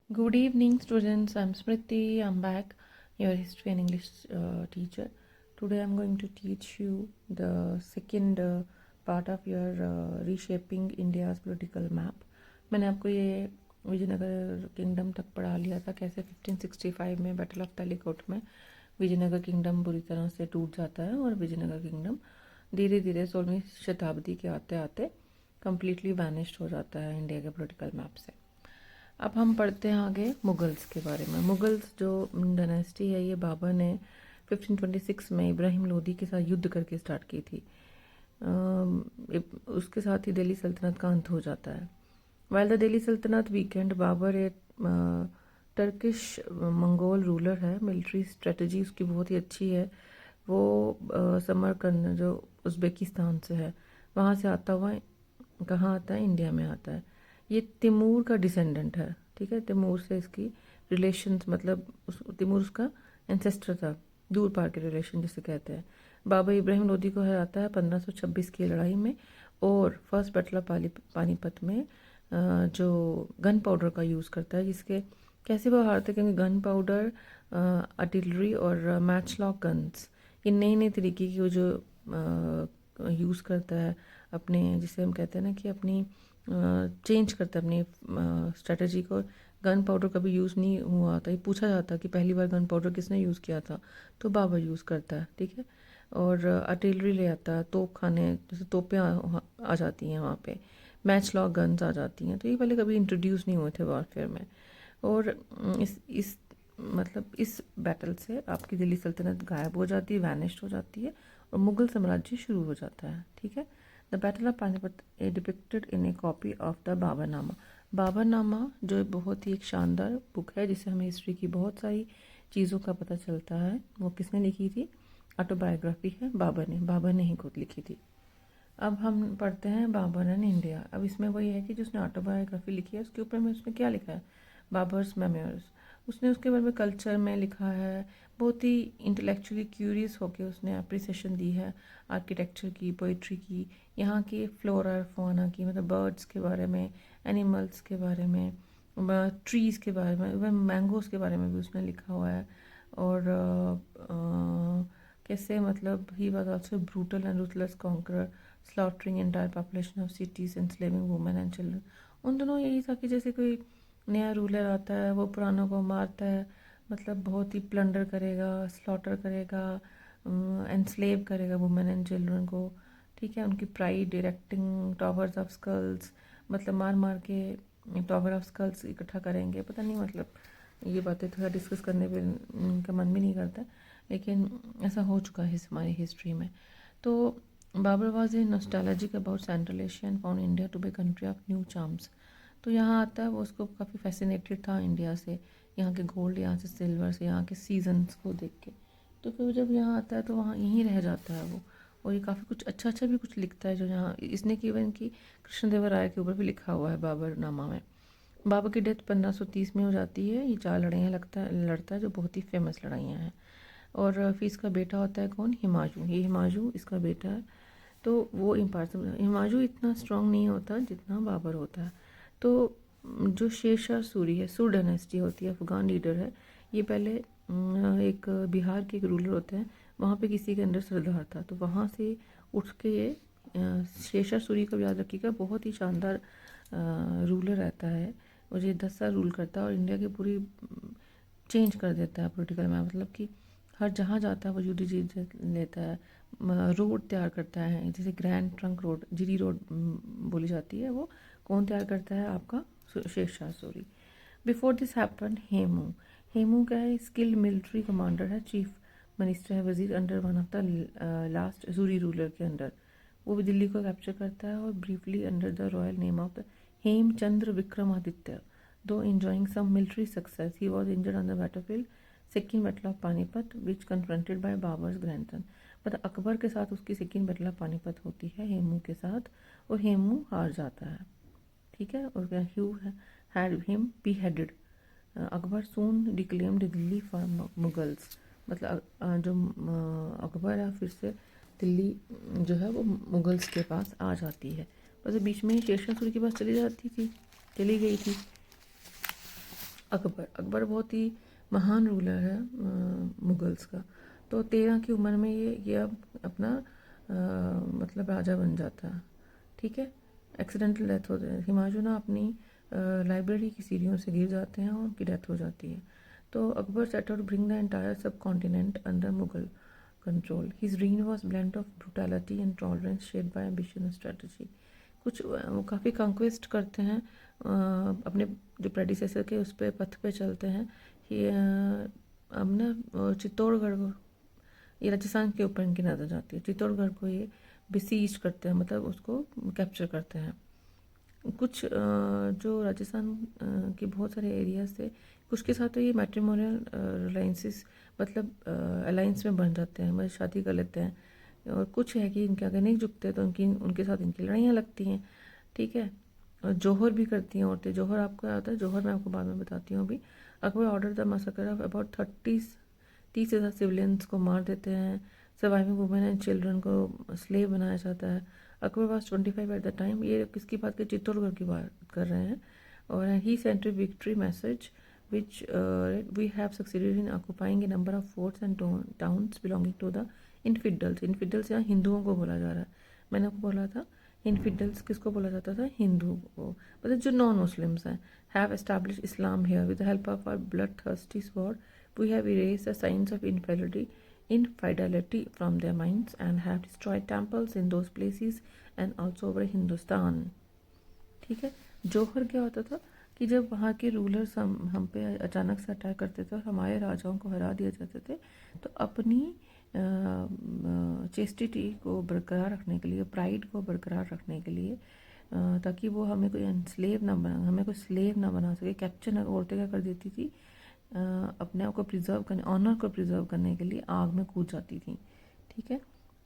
Good evening, students. I'm Smriti. I'm back, your history and English teacher. Today, I'm going to teach you the second part of your reshaping India's political map. मैंने आपको ये Vijayanagar kingdom तक पढ़ा लिया था, कैसे 1565 में battle of Talikot में विजयनगर किंगडम बुरी तरह से टूट जाता है और विजयनगर किंगडम धीरे धीरे 16वीं शताब्दी के आते आते कम्प्लीटली वैनिश्ड हो जाता है इंडिया के पॉलिटिकल मैप से। अब हम पढ़ते हैं आगे मुगल्स के बारे में। मुगल्स जो डायनेस्टी है ये बाबर ने 1526 में इब्राहिम लोदी के साथ युद्ध करके स्टार्ट की थी। उसके साथ ही दिल्ली सल्तनत का अंत हो जाता है। वाइल द दिल्ली सल्तनत वीकेंड, बाबर एक टर्किश मंगोल रूलर है। मिलिट्री स्ट्रेटजी उसकी बहुत ही अच्छी है। वो समरकंद जो उज़्बेकिस्तान से है वहाँ से आता हुआ कहाँ आता है, इंडिया में आता है। ये तिमूर का डिसेंडेंट है, ठीक है। तिमूर से इसकी रिलेशंस, मतलब तिमूर उसका एंसेस्टर था, दूर पार के रिलेशन जिसे कहते हैं। बाबर इब्राहिम लोदी को हराता है 1526 की लड़ाई में और फर्स्ट बैटल ऑफ पानीपत में जो गन पाउडर का यूज़ करता है, जिसके कैसे वो हारते हैं क्योंकि गन पाउडर, आर्टिलरी और मैच लॉक गन्स, ये नई नई तरीके की वो जो यूज़ करता है अपने, जिसे हम कहते हैं ना कि अपनी चेंज करता है अपनी स्ट्रेटजी को। गन पाउडर कभी यूज़ नहीं हुआ था। ये पूछा जाता कि पहली बार गन पाउडर किसने यूज़ किया था, तो बाबर यूज़ करता है, ठीक है। और आर्टिलरी ले आता है, तोप खाने जैसे तोपें आ जाती हैं वहाँ पे, मैच लॉक गन्स आ जाती हैं, तो ये पहले कभी इंट्रोड्यूस नहीं हुए थे वॉरफेयर में। और इस मतलब इस बैटल से आपकी दिल्ली सल्तनत गायब हो जाती है, वैनिश्ड हो जाती है और मुग़ल साम्राज्य शुरू हो जाता है, ठीक है। The battle of Panipat A depicted in A copy of the Baburnama. Baburnama जो बहुत ही एक शानदार बुक है जिससे हमें हिस्ट्री की बहुत सारी चीज़ों का पता चलता है। वो किसने लिखी थी? ऑटोबायोग्राफी है बाबर ने ही खुद लिखी थी। अब हम पढ़ते हैं बाबर एंड इंडिया। अब इसमें वही है कि जिसने ऑटोबायोग्राफी लिखी है उसके ऊपर में उसने क्या लिखा है, बाबर्स मेमोइर्स। उसने उसके बारे में कल्चर में लिखा है, बहुत ही इंटेलेक्चुअली क्यूरियस होकर उसने अप्रिसिएशन दी है आर्किटेक्चर की, पोइट्री की, यहाँ की फ्लोरा और फौना की, मतलब बर्ड्स के बारे में, एनिमल्स के बारे में, ट्रीज़ के बारे में, इवन मैंगोज़ के बारे में भी उसने लिखा हुआ है। और कैसे मतलब he was also brutal and ruthless conqueror, slaughtering entire population of cities, enslaving women and children. उन दोनों यही था कि जैसे कोई नया रूलर आता है वो पुरानों को मारता है, मतलब बहुत ही प्लंडर करेगा, स्लॉटर करेगा, एनस्लेव करेगा वुमेन एंड चिल्ड्रन को, ठीक है। उनकी pride, erecting towers of skulls, मतलब मार मार के टावर ऑफ स्कल्स इकट्ठा करेंगे, पता नहीं, मतलब ये बातें थोड़ा डिस्कस करने पे उनका मन भी नहीं करता, लेकिन ऐसा हो चुका है हमारी हिस्ट्री में। तो Babur was a nostalgic about central Asia and found India to be country of new charms. तो यहाँ आता है वो, उसको काफ़ी फैसिनेटेड था इंडिया से, यहाँ के गोल्ड, यहाँ से सिल्वर से, यहाँ के सीजन्स को देख के। तो फिर जब यहाँ आता है तो वहाँ यहीं रह जाता है वो, और ये काफ़ी कुछ अच्छा अच्छा भी कुछ लिखता है जो यहाँ इसने की, इवन की कृष्णदेवराय के ऊपर भी लिखा हुआ है बाबरनामा में। बाबर की डेथ 1530 में हो जाती है। ये 4 लड़ाइयाँ लड़ता है जो बहुत ही फेमस लड़ाइयाँ हैं। और फिर इसका बेटा होता है कौन? हिमायू। ये हिमायू इसका बेटा है। तो वो इम्पार्सल, हिमायू इतना स्ट्रांग नहीं होता जितना बाबर होता है। तो जो शेरशाह सूरी है, सुर डायनेस्टी होती है, अफगान लीडर है। ये पहले एक बिहार के एक रूलर होते हैं, वहाँ पे किसी के अंडर सरदार था, तो वहाँ से उठ के ये शेरशाह सूरी को याद रखिएगा, बहुत ही शानदार रूलर रहता है और ये 10 साल रूल करता है और इंडिया की पूरी चेंज कर देता है पॉलिटिकल में। मतलब कि हर जहाँ जाता है वो युद्ध जीत लेता है, रोड तैयार करता है, जैसे ग्रैंड ट्रंक रोड, जीरी रोड बोली जाती है, वो कौन तैयार करता है? आपका Sher Shah Suri. Before this happen, Hemu. Hemu क्या है? स्किल्ड मिलिट्री कमांडर है, चीफ मिनिस्टर है, वजीर under one of the last Suri ruler के अंडर। वो भी दिल्ली को कैप्चर करता है और briefly under the royal name of the Hemchandra Vikramaditya, though enjoying some military success, he was injured on the battlefield, second battle of Panipat, which confronted by Babar's grandson। मतलब अकबर के साथ उसकी सेकेंड बैटल ऑफ पानीपत होती है हेमू के साथ, और हेमू हार जाता है, ठीक है। और who had him beheaded। Akbar soon declaimed Delhi for Mughals. मतलब जो अकबर है फिर से दिल्ली जो है वो मुगल्स के पास आ जाती है। बस बीच में शेरशाह सूरी के पास चली गई थी। अकबर बहुत ही महान रूलर है मुगल्स का। तो 13 की उम्र में ये अब अपना मतलब राजा बन जाता है, ठीक है। एक्सीडेंटल डेथ होती है, हिमायूं ना अपनी लाइब्रेरी की सीढ़ियों से गिर जाते हैं और उनकी डेथ हो जाती है। तो Akbar set out bring the entire subcontinent under Mughal control. His reign was blend of brutality and tolerance shed by ambition and strategy. कुछ वो काफ़ी कंक्वेस्ट करते हैं, अपने जो प्रेडिसेसर के उस पर पथ पे चलते हैं। ये अब ना चित्तौड़गढ़ को, ये राजस्थान के ऊपर इनकी नज़र जाती है, चित्तौड़गढ़ को ये बिसीज करते हैं, मतलब उसको कैप्चर करते हैं। कुछ जो राजस्थान के बहुत सारे एरियाज थे, कुछ के साथ तो ये मैट्रिमोनियल अलाइंसेस मतलब अलाइंस में बन जाते हैं, मतलब शादी कर लेते हैं। और कुछ है कि इनके आगे नहीं झुकते तो उनके साथ इनकी लड़ाइयाँ लगती हैं, ठीक है। और जोहर भी करती हैं औरतें। जोहर आपको क्या होता है, जोहर मैं आपको बाद में बताती हूँ। अभी Akbar order the massacre of about 30,000 civilians को मार देते हैं। सर्वाइविंग वुमेन एंड चिल्ड्रन को स्लेव बनाया जाता है। Akbar was 25 at the time. ये किसकी बात कर, चित्तौड़गढ़ की बात कर रहे हैं। और he sent a victory message which we have succeeded in occupying a number of forts and towns belonging to the infidels. Infidels यहाँ हिंदुओं को बोला जा रहा है। मैंने आपको बोला था इनफिडल्स किसको बोला जाता था, हिंदू को, मतलब जो नॉन मुस्लिम्स हैं। Have establish Islam here with the help of our blood thirsty sword we have erased the science of infidelity from their minds and have destroyed temples in those places and also over Hindustan, ठीक है। जौहर क्या होता था कि जब वहाँ के rulers हम पे अचानक से अटैक करते थे और हमारे राजाओं को हरा दिया जाते थे, तो अपनी चेस्टिटी को बरकरार रखने के लिए, प्राइड को बरकरार रखने के लिए, ताकि वो हमें कोई स्लेव ना बना, हमें कोई स्लेव ना बना सके, कैप्चर ना, औरतें क्या कर देती थी, अपने आप को प्रिजर्व करने, ऑनर को प्रिजर्व करने के लिए आग में कूद जाती थी, ठीक है।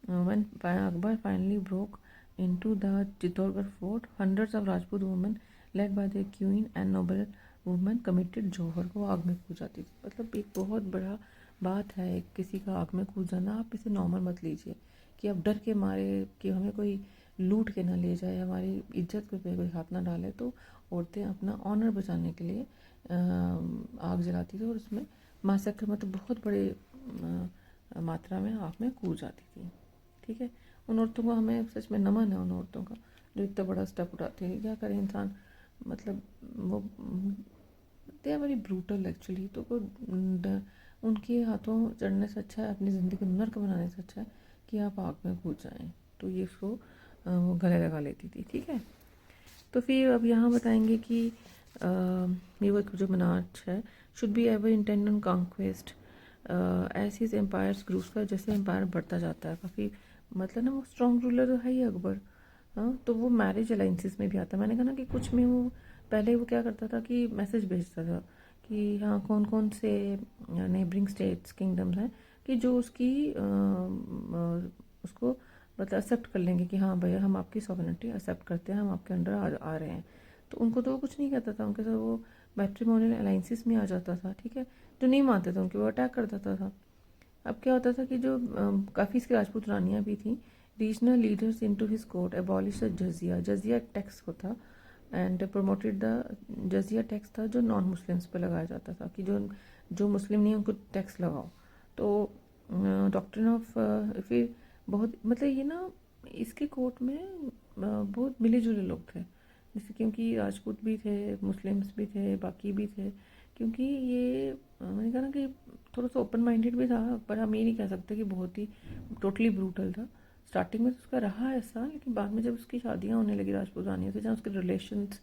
When Akbar finally broke into the Chittorgarh fort, hundreds of Rajput women led by the queen and noble women committed jauhar, को आग में कूद जाती थी। मतलब एक बहुत बड़ा बात है किसी का आग में कूद जाना। आप इसे नॉर्मल मत लीजिए कि अब डर के मारे कि हमें कोई लूट के ना ले जाए, हमारी इज्जत पे कोई हाथ ना डाले, तो औरतें अपना ऑनर बचाने के लिए आग जलाती थी और उसमें मासक्र मतलब बहुत बड़े मात्रा में आग में कूद जाती थी, ठीक है। उन औरतों को हमें सच में नमन है, उन औरतों का जो इतना बड़ा स्टेप उठाती है। क्या करे इंसान, मतलब वो they are very brutal actually. तो उनके हाथों चढ़ने से अच्छा है, अपनी ज़िंदगी को नर्क बनाने से अच्छा है कि आप आग में कूद जाएं। तो ये उसको वो गले लगा लेती थी, ठीक है। तो फिर अब यहाँ बताएंगे कि ये वो जो मनार्च है, should be ever intent on conquest as his empires grows का, जैसे एम्पायर बढ़ता जाता है काफ़ी, मतलब ना वो स्ट्रॉन्ग रूलर तो है ही अकबर। हाँ, तो वो मैरिज अलाइंसेस में भी आता है। मैंने कहा ना कि कुछ में वो पहले वो क्या करता था कि मैसेज भेजता था कि हाँ कौन कौन से नेबरिंग स्टेट्स किंगडम्स हैं कि जो उसकी उसको मतलब एक्सेप्ट कर लेंगे कि हाँ भैया हम आपकी सॉवरेनिटी एक्सेप्ट करते हैं, हम आपके अंडर आ रहे हैं। तो उनको तो वो कुछ नहीं कहता था, उनके साथ वो मैट्रिमोनियल अलाइंसेस में आ जाता था, ठीक है। जो नहीं मानते थे उनके वो अटैक कर देता था। अब क्या होता था कि जो काफ़ी इसकी राजपूत रानियाँ भी थी, regional leaders into his court abolish the jizya. Jizya tax होता and promoted the, jizya tax था जो नॉन मुस्लिम्स पे लगाया जाता था कि जो मुस्लिम नहीं उनको टैक्स लगाओ। तो डॉक्ट्रिन ऑफ फिर बहुत मतलब ये ना इसके कोर्ट में बहुत मिले जुले लोग थे, जैसे क्योंकि राजपूत भी थे, मुस्लिम्स भी थे, बाकी भी थे। क्योंकि ये मैंने कहा ना कि थोड़ा सा ओपन माइंडेड भी था, पर हम ये नहीं कह सकते कि बहुत ही टोटली ब्रूटल था। स्टार्टिंग में तो उसका रहा ऐसा, लेकिन बाद में जब उसकी शादियाँ होने लगी राजपूत रानियों से, जहाँ उसके रिलेशंस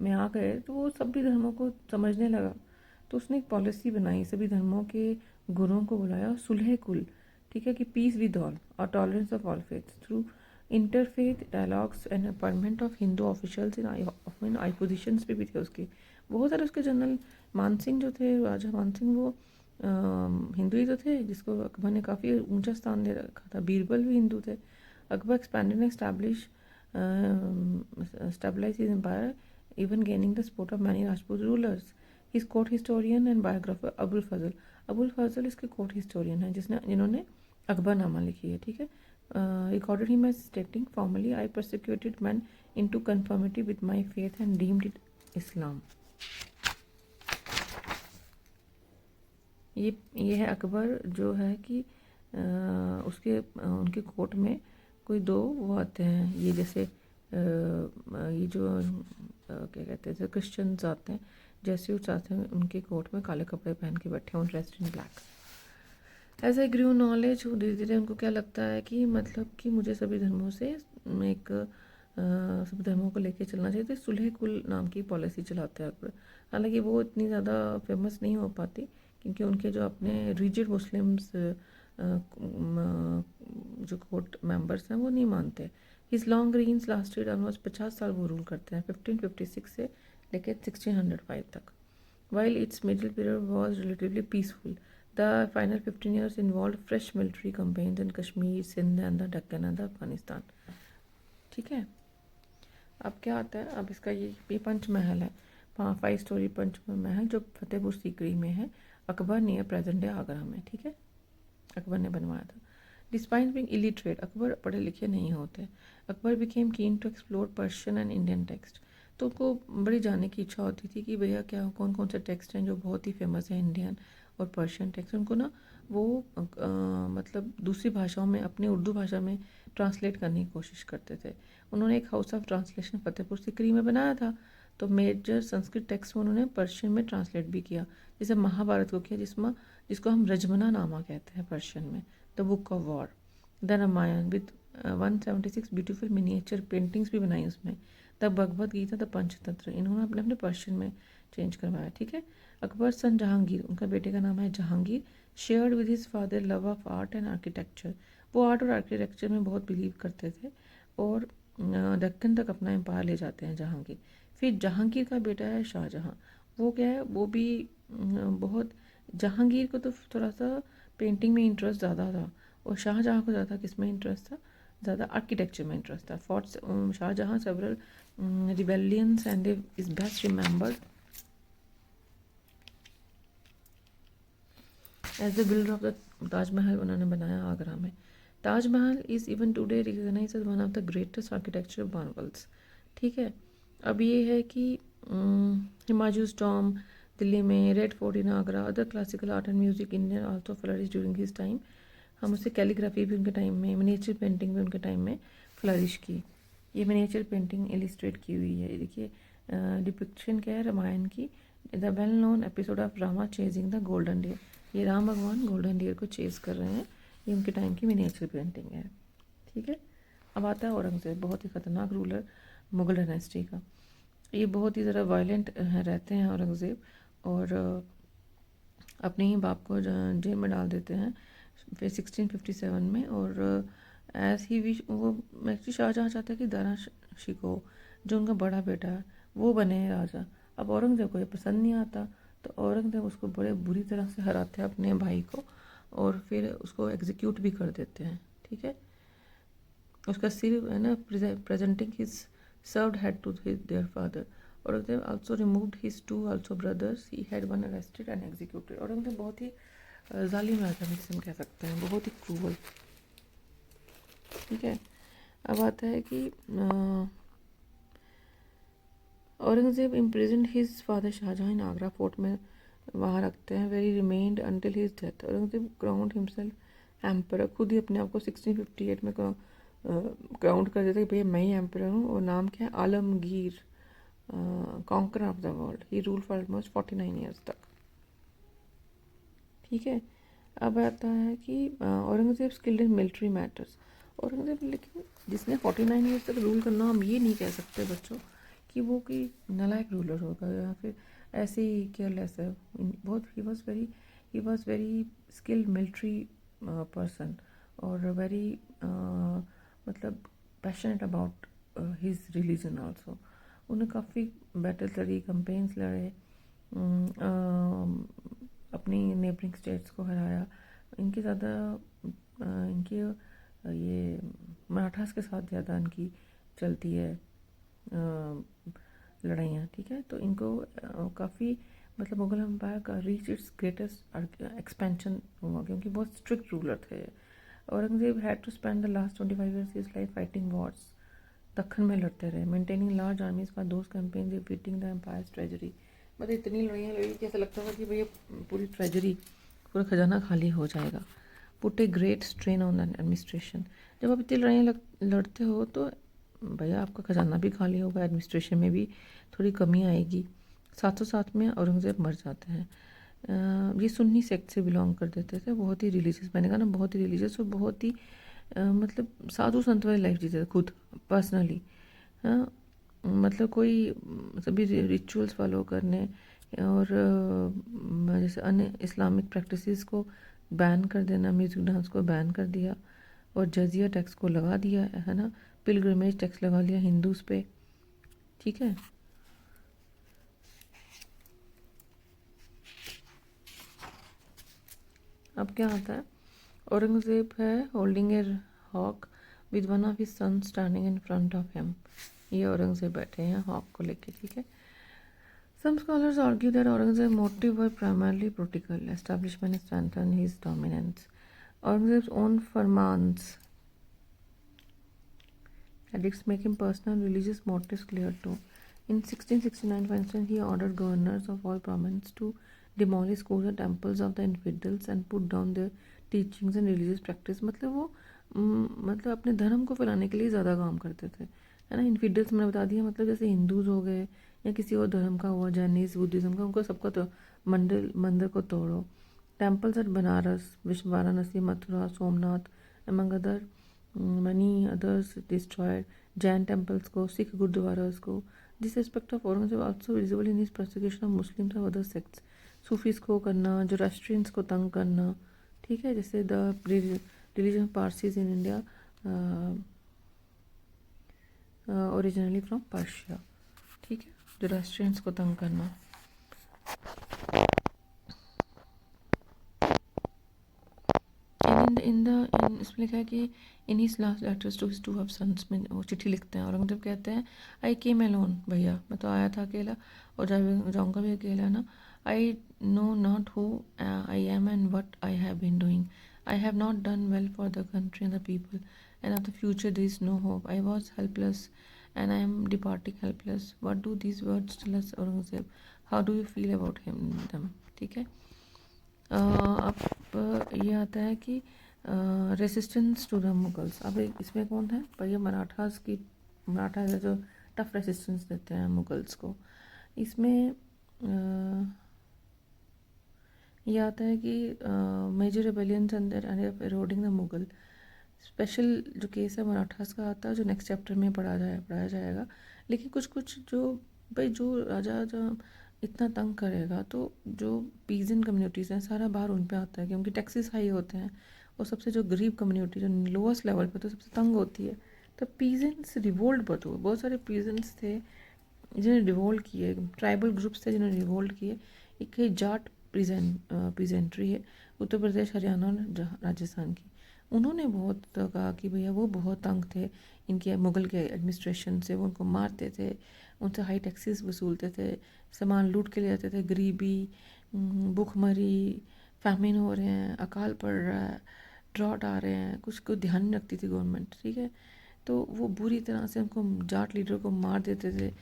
में आ गए, तो वो सभी धर्मों को समझने लगा। तो उसने एक पॉलिसी बनाई, सभी धर्मों के गुरुओं को बुलाया, सुलह कुल, ठीक है, कि पीस विद ऑल और tolerance of all faiths through interfaith dialogues and appointment of Hindu officials in I positions पे भी थे उसके बहुत सारे। उसके जनरल मानसिंह जो थे, राजा मानसिंह, वो हिंदू ही तो थे, जिसको अकबर ने काफ़ी ऊंचा स्थान दे रखा था। बीरबल भी हिंदू थे। Akbar expanded and stabilize his empire even gaining the support of many Rajput rulers. His court historian and biographer Abul Fazal इसके कोर्ट हिस्टोरियन है, जिन्होंने अकबरनामा लिखी है, ठीक है। Recorded him as stating formally, I persecuted man into conformity with my faith and deemed it Islam. ये है अकबर जो है कि उसके उनके कोर्ट में कोई दो वो आते हैं, ये जैसे ये जो क्या कहते हैं, जो क्रिश्चियंस आते हैं, जेस्यूट्स आते हैं, उनके कोर्ट में काले कपड़े पहन के बैठे हों, dressed in black. As a grew knowledge धीरे धीरे उनको क्या लगता है कि मतलब कि मुझे सभी धर्मों से एक सभी धर्मों को लेके चलना चाहिए, तो सुलह कुल नाम की पॉलिसी चलाते हैं अकबर। हालांकि वो इतनी ज़्यादा फेमस नहीं हो पाती क्योंकि उनके जो अपने रिजिड मुस्लिम्स जो कोर्ट मेंबर्स हैं वो नहीं मानते। His long reigns lasted almost 50 साल वो रूल करते हैं, 1556 से लेकर 1605 तक। While its middle period was relatively peaceful, the final 15 years involved fresh military campaigns in Kashmir, Sindh and the Deccan and Afghanistan. ठीक है, अब क्या आता है, अब इसका ये पंचमहल है, 5 स्टोरी पंचमहल जो फतेहपुर सीकरी में है, Akbar near present day Agra में। ठीक है, अकबर ने बनवाया था। डिस्पाइट बीइंग इलिटरेट, अकबर पढ़े लिखे नहीं होते। Akbar became keen to explore Persian and Indian text, तो उनको बड़ी जानने की इच्छा होती थी कि भैया क्या कौन कौन से टेक्स्ट हैं जो बहुत ही फेमस है, इंडियन और पर्शियन टेक्स्ट। उनको ना वो मतलब दूसरी भाषाओं में अपनी उर्दू भाषा में ट्रांसलेट करने की कोशिश करते थे। उन्होंने एक house of translation Fatehpur Sikri में बनाया था, तो मेजर संस्कृत टेक्स्ट में उन्होंने पर्शियन में ट्रांसलेट भी किया, जैसे महाभारत को किया, जिसको हम रजमना नामा कहते हैं पर्शियन में, the book of war. The Ramayana with 176 beautiful miniature paintings भी बनाई उसमें। द भगवद गीता, द पंचतंत्र, इन्होंने अपने अपने पर्शियन में चेंज करवाया। ठीक है, अकबर सन जहांगीर, उनका बेटे का नाम है Jahangir, shared with his father love of art and architecture, वो आर्ट और आर्किटेक्चर में बहुत बिलीव करते थे और दक्कन तक अपना एम्पायर ले जाते हैं जहांगीर। फिर जहांगीर का बेटा है शाहजहाँ, वो क्या है, वो भी बहुत, जहांगीर को तो थोड़ा सा पेंटिंग में इंटरेस्ट ज़्यादा था और शाहजहाँ को ज़्यादा किस में इंटरेस्ट था, ज़्यादा आर्किटेक्चर में इंटरेस्ट था। Forts Shahjahan several rebellions and is best remembered as the builder of the Taj Mahal उन्होंने बनाया आगरा में। Taj Mahal is even today recognised as one of the greatest architectural marvels. ठीक है, अब ये है कि हिमायूज टॉम दिल्ली में, red fort in Agra, other classical art and music Indian also flourish during his time. हम उससे कैलीग्राफी भी उनके टाइम में, मिनिएचर पेंटिंग भी उनके टाइम में फ्लरिश की। ये मिनिएचर पेंटिंग इलिस्ट्रेट की हुई है, देखिए डिपिक्शन क्या है रामायण की, the well known episode of Rama chasing the golden deer, ये राम भगवान गोल्डन डियर को चेज कर रहे हैं, ये उनके टाइम की मिनिएचर पेंटिंग है। ठीक है, अब आता है औरंगज़ेब, बहुत ही ख़तरनाक रूलर मुग़ल डायनेस्टी का। ये बहुत ही ज़रा वायलेंट रहते हैं औरंगज़ेब, और अपने ही बाप को जेल में डाल देते हैं फिर 1657 में। और एज ही विश, वो एक्चुअली शाहजहाँ चाहता है कि दारा शिकोह जो उनका बड़ा बेटा है वो बने राजा। अब औरंगज़ेब को ये पसंद नहीं आता, तो औरंगज़ेब उसको बड़े बुरी तरह से हराते हैं अपने भाई को, और फिर उसको एग्जीक्यूट भी कर देते हैं। ठीक है, उसका सिर है ना presenting his served head to their father. Aurangzeb also removed his two also brothers, he had one arrested and executed. Aurangzeb बहुत ही जालिम राजा जिसे हम कह सकते हैं, बहुत ही क्रूअल। ठीक है, अब आता है कि Aurangzeb imprisoned his father Shahjahan in Agra fort में वहाँ रखते हैं, where he remained until his death. Aurangzeb crowned himself emperor, खुद ही अपने आप को 1658 में क्राउंड कर देते कि भैया मैं ही एम्पर हूँ, और नाम क्या है, Alamgir, conquer of the world. He rule for almost 49 years तक। ठीक है, अब आता है कि Aurangzeb skilled in military matters. Aurangzeb, लेकिन जिसने 49 ईयर्स तक रूल करना, हम ये नहीं कह सकते बच्चों कि वो कोई नालायक रूलर होगा या फिर ऐसे ही केयरलेस है। बहुत he was very skilled military person, और वेरी मतलब passionate about his religion also. उन्हें काफ़ी बैटल्स लड़ी, कैंपेन्स लड़े, अपनी नेबरिंग स्टेट्स को हराया। इनकी ज़्यादा इनकी ये मराठास के साथ ज़्यादा इनकी चलती है लड़ाइयाँ। ठीक है, तो इनको काफ़ी मतलब मुग़ल एम्पायर का रीच इट्स ग्रेटेस्ट एक्सपेंशन हुआ क्योंकि बहुत स्ट्रिक्ट रूलर थे। Aurangzeb had to spend the last 25 years his life fighting wars, Deccan में लड़ते रहे, maintaining large armies for those campaigns defeating the empire's treasury. मतलब इतनी लड़ाइयाँ लड़ी कि ऐसा लगता था कि भैया पूरी ट्रेजरी पूरा खजाना खाली हो जाएगा। Put a great strain on the administration. जब आप इतनी लड़ाइयाँ लड़ते हो तो भैया आपका खजाना भी खाली होगा, एडमिनिस्ट्रेशन में भी थोड़ी कमी आएगी। साथों साथ में औरंगज़ेब मर जाते हैं। ये सुन्नी सेक्ट से बिलोंग कर देते थे, बहुत ही रिलीजियस, मैंने कहा ना बहुत ही रिलीजियस, और बहुत ही मतलब साधु संत वाली लाइफ जीते थे खुद पर्सनली। मतलब कोई सभी रिचुअल्स फॉलो करने और जैसे अन्य इस्लामिक प्रैक्टिसेस को बैन कर देना, म्यूज़िक डांस को बैन कर दिया, और जजिया टैक्स को लगा दिया है ना, पिलग्रिमेज टैक्स लगा लिया हिंदूज़ पे। ठीक है, अब क्या आता है, औरंगज़ेब है holding a hawk with one of his son standing in front of him. ये औरंगज़ेब बैठे हैं हॉक को लेके। ठीक है, some scholars argue that Aurangzeb's motive were primarily political, establishment strengthened his dominance. Aurangzeb's own farmans edicts make him personal religious motives clear too. In 1669, for instance, he ordered governors of all provinces to demolish schools and temples of the infidels and put down their teachings and religious practice. मतलब वो मतलब अपने धर्म को फैलाने के लिए ज़्यादा काम करते थे, है ना। इन्फिडल्स मैंने बता दिया, मतलब जैसे हिंदूज हो गए या किसी और धर्म का हुआ, जैनिज़ बुद्धिज़्म का, उनको सबका तो मंदिर को तोड़ो। Temples at Banaras, Varanasi, Mathura, Somnath, among other many others destroyed. Jain temples को, Sikh गुरुद्वारास को। This aspect of Aurangzeb also visible in his persecution of Muslims और other sects. सूफीज को करना, जोरास्ट्रियंस को तंग करना। ठीक है, जैसे the religion Parsis in India originally from Persia. ठीक है, जोरास्ट्रियंस को तंग करना। इन इसमें लिखा है कि in his last letters to his two of sons में वो चिट्ठी लिखते हैं, औरंगजेब कहते हैं आई केम अलोन, भैया मैं तो आया था अकेला और जाऊँगा भी अकेला ना। I know not who I am and what I have been doing. I have not done well for the country and the people and of the future there is no hope. I was helpless and I am departing helpless. What do these words tell us Aurangzeb? How do you feel about him them? ठीक है, अब ये आता है कि resistance to the Mughals. अब इसमें कौन है भैया? मराठा जो टफ रेसिस्टेंस देते हैं मुगल्स को। इसमें ये आता है कि मेजर रेबेलियंस अंदर एरोडिंग द मुगल। स्पेशल जो केस है मराठास का आता है, जो नेक्स्ट चैप्टर में पढ़ाया जाएगा। लेकिन कुछ जो भाई जो राजा जो इतना तंग करेगा तो जो पीजन कम्युनिटीज़ हैं सारा बाहर उन पे आता है, क्योंकि टैक्सेस हाई होते हैं और सबसे जो गरीब कम्युनिटी जो लोएस्ट लेवल पे तो सबसे तंग होती है। तो पीजेंट्स रिवोल्ट बहुत हुए, बहुत सारे पीजेंट्स थे जिन्होंने रिवोल्ट किए, ट्राइबल ग्रुप्स थे जिन्होंने रिवोल्ट किए। एक जाट पीजेंट्री है उत्तर प्रदेश, हरियाणा और राजस्थान की। उन्होंने बहुत कहा कि भैया वो बहुत तंग थे इनके मुग़ल के एडमिनिस्ट्रेशन से, वो उनको मारते थे, उनसे हाई टैक्सेस वसूलते थे, सामान लूट के ले जाते थे, गरीबी, भूखमरी, फैमिन हो रहे हैं, अकाल पड़ रहा है, ड्रॉट आ रहे हैं, कुछ को ध्यान नहीं रखती थी गवर्नमेंट। ठीक है, तो वो बुरी तरह से उनको जाट लीडर को मार देते थे,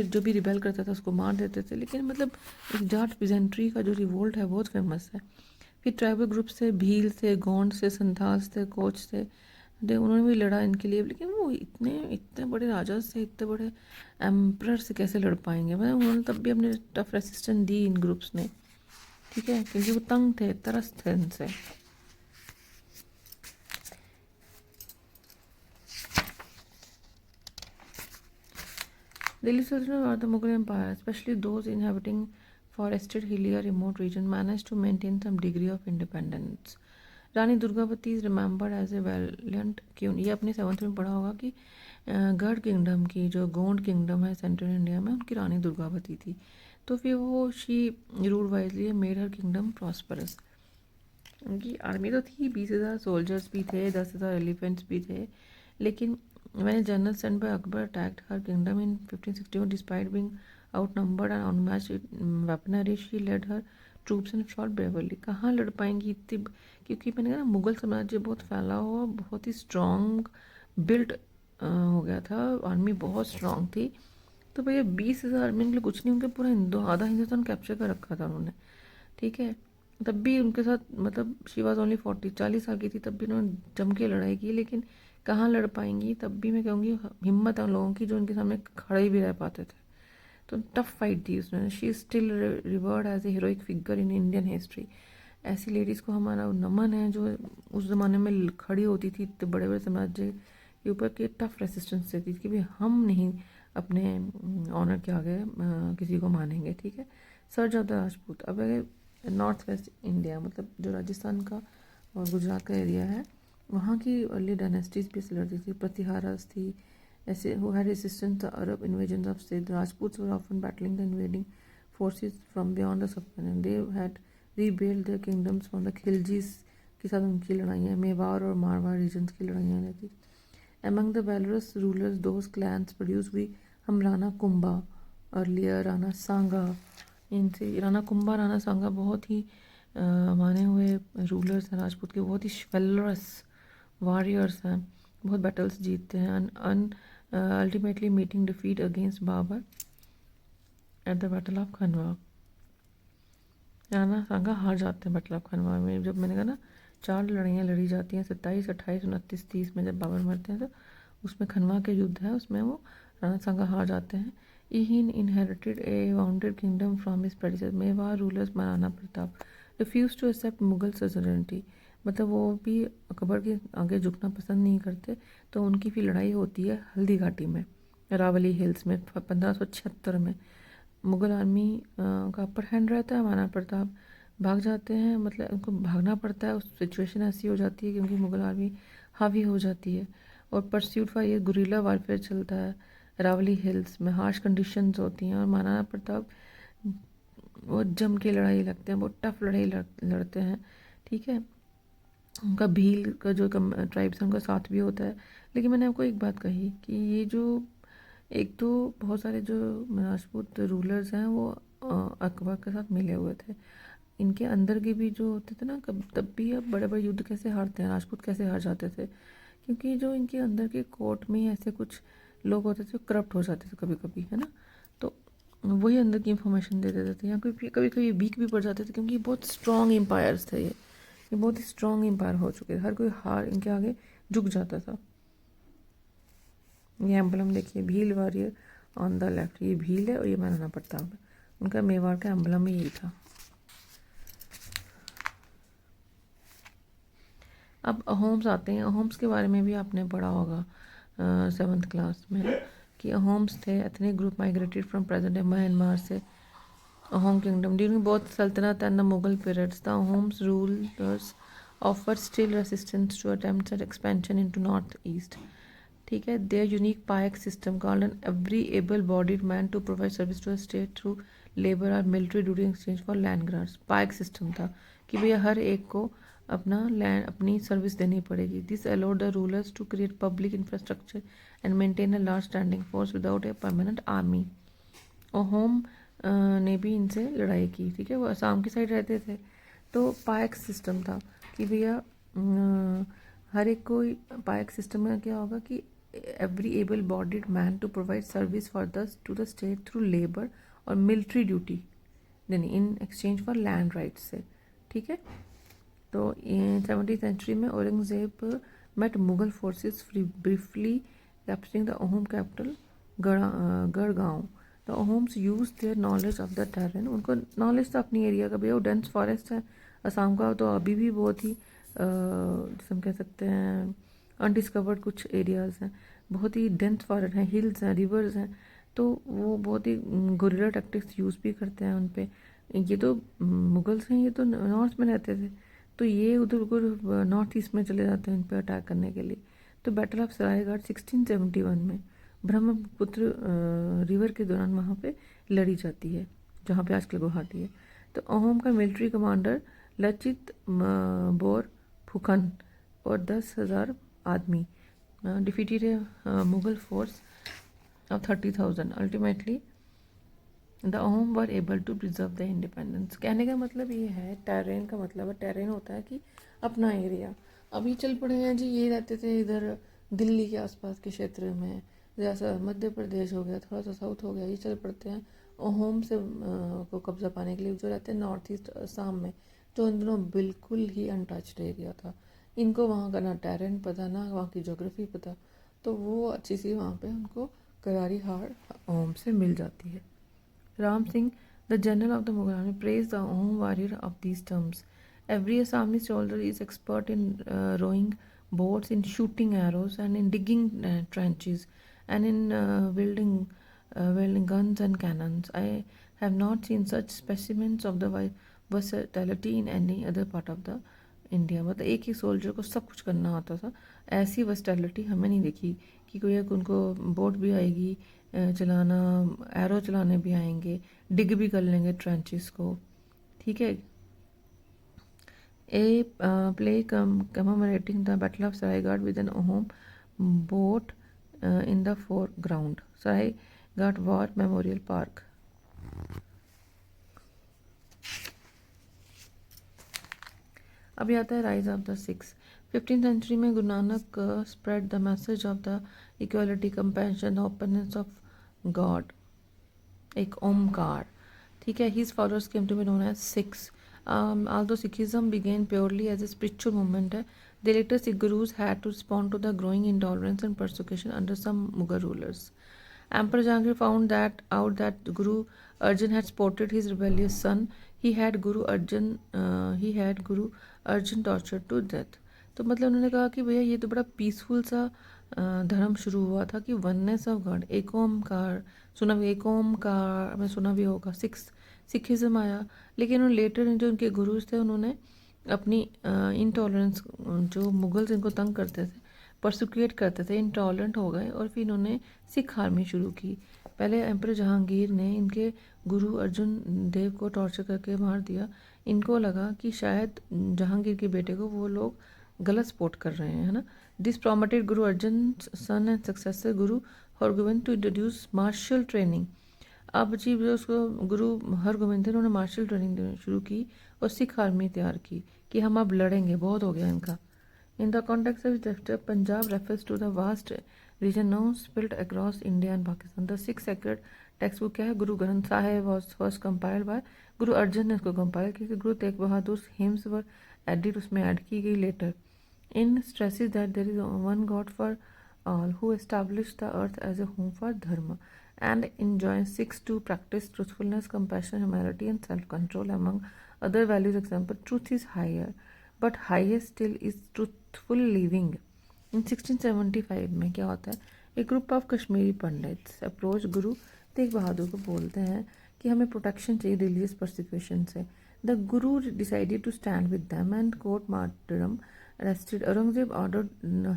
जो भी रिबेल करता था उसको मार देते थे। लेकिन मतलब एक जाट पीजेंट्री का जो रिवोल्ट है बहुत फेमस है। फिर ट्राइबल ग्रुप से भील थे, गोंड से, संथाल्स थे, कोच थे, उन्होंने भी लड़ा इनके लिए। लेकिन वो इतने बड़े राजा से, इतने बड़े एम्परर से कैसे लड़ पाएंगे? मतलब उन्होंने तब भी अपने टफ रेसिस्टेंस दी इन ग्रुप्स ने। ठीक है, क्योंकि वो तंग थे, तरस थे इनसे। Delhi Sultanate or the Mughal Empire, especially those inhabiting forested, hilly or remote region, managed to maintain some degree of independence. Rani Durgavati is remembered as a valiant. क्यों? ये अपने 7th में पढ़ा होगा कि गढ़ किंगडम की जो गोंड किंगडम है सेंट्रल इंडिया में, उनकी रानी दुर्गावती थी। तो फिर वो she rule wisely made her kingdom prosperous. उनकी आर्मी तो थी, 20,000 सोल्जर्स भी थे, 10,000 एलिफेंट्स भी थे। लेकिन when a general sent by Akbar attacked her kingdom in 1561, despite being outnumbered and unmatched in weaponry, she led her troops and fought bravely. कहाँ लड़ पाएंगी इतनी? क्योंकि मैंने कहा मुगल साम्राज्य बहुत फैला हुआ, बहुत ही स्ट्रॉन्ग बिल्ड हो गया था, आर्मी बहुत स्ट्रॉन्ग थी। तो भैया 20,000 आर्मी के लिए कुछ नहीं, उनके पूरा आधा हिंदुस्तान कैप्चर कर रखा था उन्होंने। ठीक है, तब भी उनके साथ मतलब शी वॉज ओनली 40 साल की थी, तब भी उन्होंने जम के लड़ाई की, लेकिन कहाँ लड़ पाएंगी। तब भी मैं कहूँगी हिम्मत है उन लोगों की जो उनके सामने खड़े भी रह पाते थे। तो टफ फाइट थी उसने। She is still revered as a heroic figure in Indian history. ऐसी लेडीज़ को हमारा नमन है जो उस ज़माने में खड़ी होती थी इतने बड़े बड़े साम्राज्य के ऊपर के टफ रेसिस्टेंस देती थी कि भाई हम नहीं अपने ऑनर के आगे किसी को मानेंगे, ठीक है। Surge of the Rajput. अब अगर नॉर्थ वेस्ट इंडिया मतलब जो राजस्थान का और गुजरात का एरिया है, वहाँ की अर्ली डायनेस्टीज भी ऐसे लड़ती थी। प्रतिहारास थी ऐसे who had resisted the Arab invasions of state. The Rajputs were often battling the invading forces from beyond the subcontinent. They had rebuilt their kingdoms from the Khiljis के साथ उनकी लड़ाइयाँ, मेवाड़ और मारवाड़ रीजन्स की लड़ाइयाँ रहती। Among the valorous rulers, those clans produced भी हम राणा कुंभा, अर्लियर राणा सांगा, इनसे राणा कुंभा राणा सांगा बहुत ही माने हुए रूलर्स हैं राजपूत के, बहुत ही वेलरस वॉरियर्स हैं, बहुत बैटल्स जीतते हैं। Ultimately meeting defeat against Babur at the battle of Khanwa. Rana Sanga हार जाते हैं बैटल ऑफ खनवा में। जब मैंने कहा ना 4 लड़ाइयाँ लड़ी जाती हैं 27, 28, 29, 30 में, जब बाबर मरते हैं तो उसमें खनवा के युद्ध है, उसमें वो राणा सांगा हार जाते हैं। He inherited a wounded kingdom from his predecessor. Mewar rulers Maharana Pratap refuse to accept Mughal suzerainty, मतलब वो भी अकबर के आगे झुकना पसंद नहीं करते। तो उनकी भी लड़ाई होती है हल्दी घाटी में, अरावली हिल्स में 1576 में। मुगल आर्मी का अपर हैंड रहता है, महाराणा प्रताप भाग जाते हैं, मतलब उनको भागना पड़ता है। उस सिचुएशन ऐसी हो जाती है क्योंकि मुगल आर्मी हावी हो जाती है और परस्यूट फॉर ये गुरिल्ला वारफेयर चलता है अरावली हिल्स में, हार्श कंडीशंस होती हैं और महाराणा प्रताप वो जम के लड़ाई लगते हैं, बहुत टफ लड़ाई लड़ते हैं, ठीक है। उनका भील का जो ट्राइब्स है उनका साथ भी होता है। लेकिन मैंने आपको एक बात कही कि ये जो एक तो बहुत सारे जो राजपूत रूलर्स हैं वो अकबर के साथ मिले हुए थे। इनके अंदर के भी जो होते थे ना, कब तब भी अब बड़े बड़े युद्ध कैसे हारते हैं राजपूत, कैसे हार जाते थे, क्योंकि जो इनके अंदर के कोर्ट में ऐसे कुछ लोग होते थे करप्ट हो जाते थे कभी कभी, है ना। तो वही अंदर की इंफॉर्मेशन दे देते थे, या कभी कभी कभी वीक भी पड़ जाते थे क्योंकि बहुत स्ट्रॉन्ग एम्पायर्स थे ये बहुत ही स्ट्रॉन्ग एम्पायर हो चुके थे, हर कोई हार इनके आगे झुक जाता था। ये एम्बलम देखिए, Bhil warrior on the left, ये भील है और ये महाराणा प्रताप है, उनका मेवाड़ का एम्बलम ही यही था। अब अहोम्स आते हैं। अहोम्स के बारे में भी आपने पढ़ा होगा 7th क्लास में कि अहोम्स थे ethnic group migrated from present day Myanmar से। Ahom kingdom during both sultanate and the Mughal periods the Ahoms rulers offer still resistance to attempts at expansion into north east, ठीक है। There unique paik system called an every able bodied man to provide service to the state through labour और military duty exchange for land grants. Paik system था कि भैया हर एक को अपना land अपनी सर्विस देनी पड़ेगी। This allowed the rulers to create public infrastructure and maintain a large standing force without a permanent army. और होम ने भी इनसे लड़ाई की, ठीक है। वो असम की साइड रहते थे। तो पायक सिस्टम था कि भैया हर एक को पायक सिस्टम में क्या होगा कि every able bodied man to provide service for the to the state through labour और मिलिट्री ड्यूटी देनी in exchange for land rights से, ठीक है। तो 17th सेंचुरी में Aurangzeb met Mughal forces briefly capturing the Ahom capital Garhgaon. The Ahoms use their knowledge of the terrain, उनको knowledge था अपनी एरिया का, भैया वो डेंस फॉरेस्ट है असम का, तो अभी भी बहुत ही जिसे हम कह सकते हैं अनडिस्कवर्ड कुछ एरियाज़ हैं, बहुत ही डेंस फॉरेस्ट हैं, हिल्स हैं, रिवर्स हैं, तो वो बहुत ही गुरिल्ला टैक्टिक्स यूज़ भी करते हैं उन पे। ये तो मुगल्स हैं, ये तो नॉर्थ में रहते थे, तो ये उधर नॉर्थ ईस्ट में चले जाते हैं इन पर अटैक करने के लिए। तो बैटल ऑफ सरायघाट 1671 में ब्रह्मपुत्र रिवर के दौरान वहाँ पे लड़ी जाती है जहाँ पे आजकल गुवाहाटी है। तो अहोम का military commander Lachit Borphukan और 10,000 आदमी defeated Mughal force of 30,000। Ultimately the Ahom were able to preserve the independence. कहने का मतलब ये है, टेरेन का मतलब है, टेरेन होता है कि अपना एरिया। अभी चल पड़े हैं जी, ये रहते थे इधर दिल्ली के आसपास के क्षेत्र में, जैसा मध्य प्रदेश हो गया, थोड़ा सा साउथ हो गया, ये चल पड़ते हैं अहोम से को कब्जा पाने के लिए, जो रहते हैं नॉर्थ ईस्ट असम में, जो उन दिनों बिल्कुल ही अनटच्ड एरिया था। इनको वहाँ का ना टेरेन पता, ना वहाँ की ज्योग्राफी पता, तो वो अच्छी सी वहाँ पे उनको करारी हार ओम से मिल जाती है। Ram Singh, the general of the Mughal army, praised the home warrior of these terms. Every Assamese soldier is expert in rowing boats, in shooting arrows, and in digging trenches, and in wielding guns and cannons. I have not seen such specimens of the versatility in any other part of the India. मतलब एक ही soldier को सब कुछ करना आता था, ऐसी versatility हमें नहीं देखी कि कोई एक उनको बोट भी आएगी चलाना, एरो चलाने भी आएंगे, डिग भी कर लेंगे ट्रेंचेस को। ठीक है। A play commemorating the battle of Saraighat with an Ahom boat in the foreground, Saraighat war memorial park. अभी आता है rise of the Sikhs. 15th century में guru Nanak spread the message of the equality, compassion, openness of god, Ek Onkar. ठीक है। His followers came to be known as Sikhs. although Sikhism began purely as a spiritual movement, the later Sikh gurus had to respond to the growing intolerance and persecution under some Mughal rulers. Emperor Jahangir found out that Guru Arjan had supported his rebellious son. He had Guru Arjan tortured to death. तो मतलब उन्होंने कहा कि भैया ये तो बड़ा peaceful सा धर्म शुरू हुआ था कि oneness of god, Ek Omkar, सुना भी एक ओमकार में सुना भी होगा। सिखिज्म आया, लेकिन उन लेटर जो उनके गुरुज थे उन्होंने अपनी इंटॉलरेंस, जो मुगल्स इनको तंग करते थे, परसिक्यूट करते थे, इंटॉलरेंट हो गए और फिर इन्होंने सिख आर्मी शुरू की। पहले एम्पर जहांगीर ने इनके गुरु अर्जुन देव को टॉर्चर करके मार दिया। इनको लगा कि शायद जहांगीर के बेटे को वो लोग गलत सपोर्ट कर रहे हैं, है ना। This प्रॉमटेड Guru Arjun sun and successor Guru Hargobind to introduce martial training. अब जी जो उसको गुरु हरगोविंद थे उन्होंने मार्शल ट्रेनिंग देनी शुरू की और सिख आर्मी तैयार की कि हम अब लड़ेंगे, बहुत हो गया इनका। In the context of chapter Punjab refers to the vast region now split across India and Pakistan. The Sikhs sacred text book क्या है? Guru Granth Sahib was first compiled by Guru Arjan ने उसको कंपाइल किया। Guru Tegh Bahadur hymns were added, उसमें ऐड की गई later. In stresses that there is one God for all who established the earth as a home for dharma and enjoins Sikhs to practice truthfulness, compassion, humility and self-control among other values. Example, truth is higher but highest still is truthful living. In 1675 में क्या होता है? A group of Kashmiri pandits approach गुरु तेग बहादुर को बोलते हैं कि हमें protection चाहिए रिलीजियस परसिक्यूशन से। The guru decided to stand with them and court martyrdom arrested. Aurangzeb ordered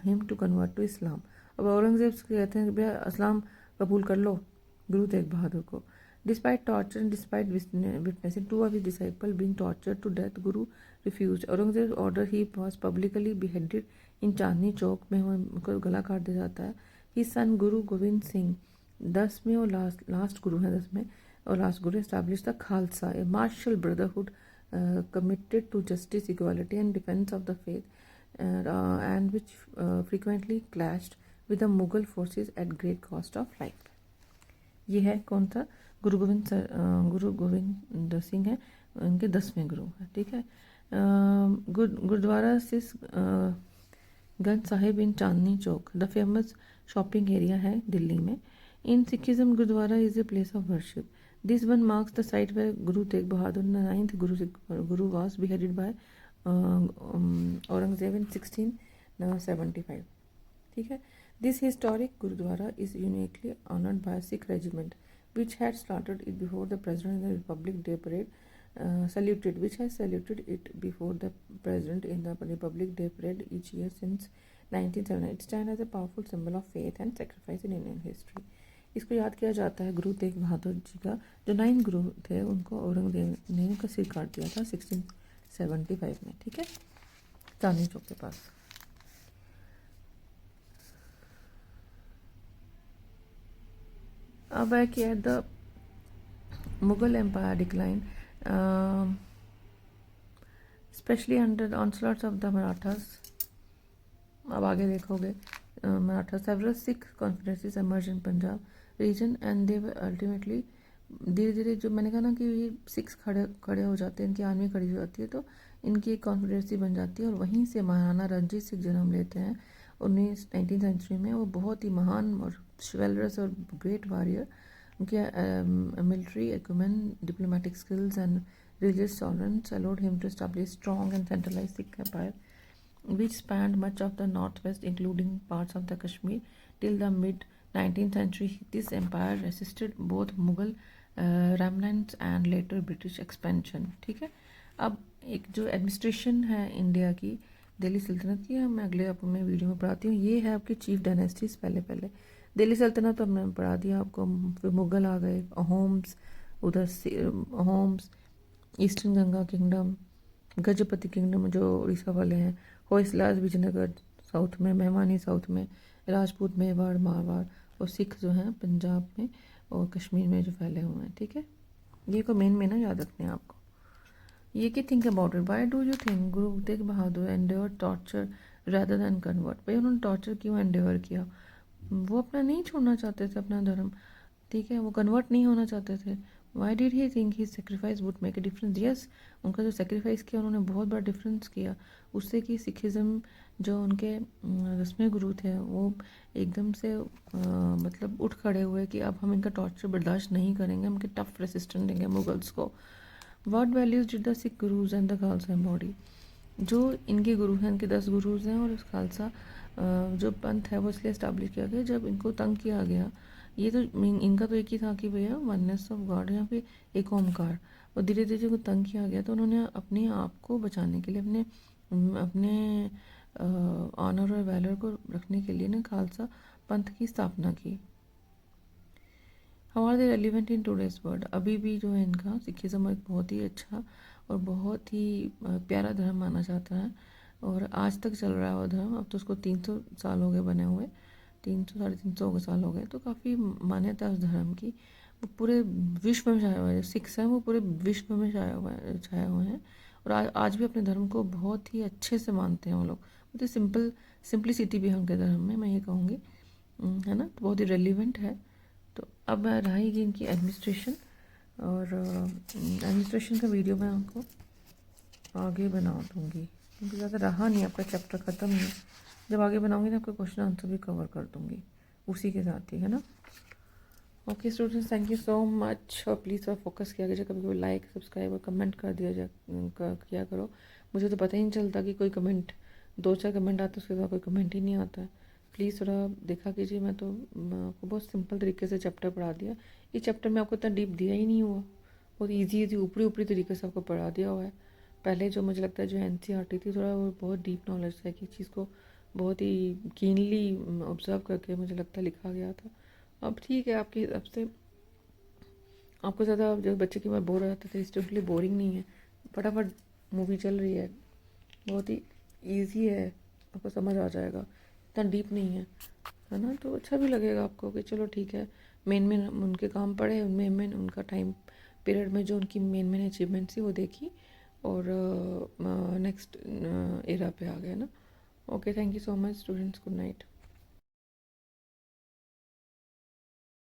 him to convert to Islam. अब औरंगजेब कहते हैं कि भैया इस्लाम कबूल कर लो गुरु तेग बहादुर को। Despite torture and despite witnessing two of his disciples being tortured to death, Guru refused. Aurangzeb order he was publicly beheaded in Chandni Chowk में उनको गला काट दिया जाता है। His son गुरु गोविंद सिंह 10 में और लास्ट गुरु हैं 10 में और last Guru established the Khalsa, a martial brotherhood committed to justice, equality and defense of the faith, and which frequently clashed with the Mughal forces at great cost of life. ये है कौन सा? गुरु गोविंद सिंह है, उनके 10वें गुरु है। ठीक है। Gurudwara Sis Ganj Sahib in Chandni Chowk the famous shopping area है दिल्ली में। In Sikhism gurudwara is a place of worship. This one marks the site where guru Tegh Bahadur 9th Guru was beheaded by Aurangzeb in 1675. ठीक है। This historic Gurudwara is uniquely honored by a Sikh regiment which had slaughtered it before the President in the Republic Day Parade, saluted it before the President in the Republic Day Parade each year since 1979. It stands as a powerful symbol of faith and sacrifice in Indian history. इसको याद किया जाता है गुरु तेग बहादुर जी का, जो 9 गुरु थे उनको औरंगजेब ने उनका सिर काट दिया था 1675 में। ठीक है, चांदनी चौक के पास। अब है कि at the Mughal empire decline specially under the onslaughts of the Marathas. अब आगे देखोगे Maratha several Sikh confidences emerged in Punjab region and they were ultimately धीरे धीरे जो मैंने कहा ना कि ये सिक्स खड़े खड़े हो जाते हैं, इनकी आर्मी खड़ी हो जाती है, तो इनकी एक कॉन्फिडेंसी बन जाती है और वहीं से महाराणा रंजीत सिंह जन्म लेते हैं 19वीं सेंचुरी में। वो बहुत ही महान और शिवलरस और ग्रेट वॉरियर। उनके military equipment, diplomatic skills and religious tolerance allowed him to establish strong and centralized Sikh empire, which spanned much of the northwest, including parts of the Kashmir, till the mid 19th century. This empire resisted both Mughal remnants and later British expansion. ठीक है, अब एक जो administration है India की दिल्ली सल्तनत की, मैं अगले आपको मैं वीडियो में पढ़ाती हूँ। ये है आपकी चीफ डायनेस्टीज। पहले पहले दिल्ली सल्तनत तो मैंने पढ़ा दिया आपको, फिर मुग़ल आ गए, अहोम्स, उधर से Ahoms, eastern Ganga kingdom, Gajapati kingdom जो उड़ीसा वाले हैं, होयसलास विजयनगर साउथ में, मेहमानी साउथ में, राजपूत मेवाड़ मारवाड़, और सिख जो हैं पंजाब में और कश्मीर में जो फैले हुए हैं। ठीक है, ये को मेन में ना याद रखने हैं आपको। ये कि think about it, why do you think guru Tegh Bahadur endure torture rather than convert? भाई उन्होंने टॉर्चर क्यों एंड्योर किया? वो अपना नहीं छोड़ना चाहते थे अपना धर्म, ठीक है, वो कन्वर्ट नहीं होना चाहते थे। Why did he think he sacrifice would make a difference? Yes, उनका जो सेक्रीफाइस किया उन्होंने बहुत बड़ा डिफरेंस किया, उससे कि सिखिज़म जो उनके 10वें गुरु थे वो एकदम से मतलब उठ खड़े हुए कि अब हम इनका टॉर्चर बर्दाश्त नहीं करेंगे, हम इनके टफ रेसिस्टेंस देंगे मुगल्स को। What values did the Sikh gurus and the Khalsa embody? जो इनके गुरु हैं, इनके 10 गुरुज हैं, और उस खालसा जो पंथ है वो इसलिए इस्टेब्लिश किया गया जब इनको तंग किया गया। ये तो इनका तो एक ही था कि भैया वननेस ऑफ गॉड, यहाँ पे एक ओमकार। और धीरे धीरे जब तंग किया गया तो उन्होंने अपने आप को बचाने के लिए, अपने अपने ऑनर और वैलर को रखने के लिए ने खालसा पंथ की स्थापना की। How are they relevant in today's world? अभी भी जो है इनका सिखिज़म एक बहुत ही अच्छा और बहुत ही प्यारा धर्म माना जाता है, और आज तक चल रहा है वो धर्म। अब तो उसको 300 साल हो गए बने हुए, 300 साढ़े 300 साल हो गए, तो काफ़ी मान्यता है उस धर्म की। वो पूरे विश्व में छाया हुआ है, जो सिक्स हैं वो पूरे विश्व में छाया हुए हैं, और आज भी अपने धर्म को बहुत ही अच्छे से मानते हैं वो लोग। बहुत ही सिंपलिसिटी भी है उनके धर्म में, मैं ये कहूँगी, है ना, तो बहुत ही रेलिवेंट है। तो अब रहेगी इनकी एडमिनिस्ट्रेशन, और एडमिनिस्ट्रेशन का वीडियो मैं आपको आगे बना दूँगी, क्योंकि ज़्यादा रहा नहीं, आपका चैप्टर ख़त्म नहीं। जब आगे बनाऊँगी ना आपका क्वेश्चन आंसर भी कवर कर दूँगी उसी के साथ ही, है ना। Okay students, thank you so much. और प्लीज़ थोड़ा फोकस किया कीजिए, कभी कभी लाइक सब्सक्राइब और कमेंट कर दिया किया करो। मुझे तो पता ही नहीं चलता कि कोई कमेंट, 2-4 कमेंट आते उसके बाद कोई कमेंट ही नहीं आता है। प्लीज़ थोड़ा देखा कीजिए। मैं तो आपको बहुत सिंपल तरीके से चैप्टर पढ़ा दिया। इस चैप्टर में आपको इतना डीप दिया ही नहीं हुआ, बहुत ईजी ऊपरी ऊपरी तरीके से आपको पढ़ा दिया हुआ है। पहले जो मुझे लगता है जो NCERT थी, थोड़ा वो बहुत डीप नॉलेज है कि चीज़ को बहुत ही कीनली ऑब्जर्व करके मुझे लगता है लिखा गया था। अब ठीक है, आपके हिसाब से आपको ज़्यादा जो बच्चे की बार बोर हो जाते थे, इस टोटली बोरिंग नहीं है। फटाफट मूवी चल रही है, बहुत ही इजी है, आपको समझ आ जाएगा, इतना डीप नहीं है ना। तो अच्छा भी लगेगा आपको कि चलो ठीक है, मेन उनके काम पड़े, उनमें उनका टाइम पीरियड में जो उनकी मेन अचीवमेंट थी वो देखी, और नेक्स्ट एरा पे आ गए ना। Okay, thank you so much students, good night.